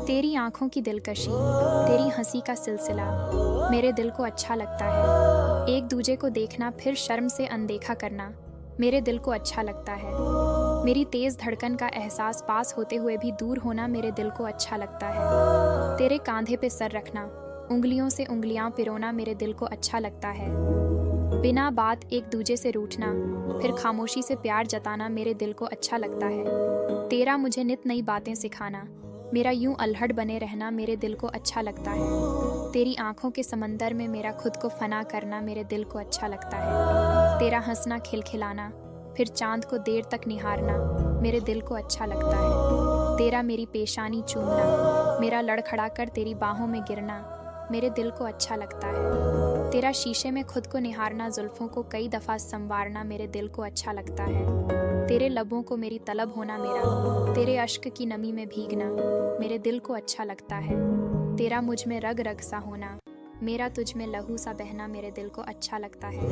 तेरी आँखों की दिलकशी, तेरी हँसी का सिलसिला मेरे दिल को अच्छा लगता है। एक दूजे को देखना फिर शर्म से अनदेखा करना मेरे दिल को अच्छा लगता है। मेरी तेज़ धड़कन का एहसास पास होते हुए भी दूर होना मेरे दिल को अच्छा लगता है। तेरे कांधे पे सर रखना, उंगलियों से उंगलियां पिरोना मेरे दिल को अच्छा लगता है। बिना बात एक दूजे से रूठना, फिर खामोशी से प्यार जताना मेरे दिल को अच्छा लगता है। तेरा मुझे नित नई बातें सिखाना, मेरा यूं अल्हड़ बने रहना मेरे दिल को अच्छा लगता है। तेरी आंखों के समंदर में मेरा खुद को फना करना मेरे दिल को अच्छा लगता है। तेरा हंसना खिलखिलाना, फिर चांद को देर तक निहारना मेरे दिल को अच्छा लगता है। तेरा मेरी पेशानी चूमना, मेरा लड़खड़ा कर तेरी बाहों में गिरना मेरे दिल को अच्छा लगता है। तेरा शीशे में खुद को निहारना, जुल्फों को कई दफ़ा संवारना मेरे दिल को अच्छा लगता है। तेरे लबों को मेरी तलब होना मेरा, तेरे अश्क की नमी में भीगना मेरे दिल को अच्छा लगता है। तेरा मुझ में रग रग सा होना, मेरा तुझ में लहू सा बहना मेरे दिल को अच्छा लगता है।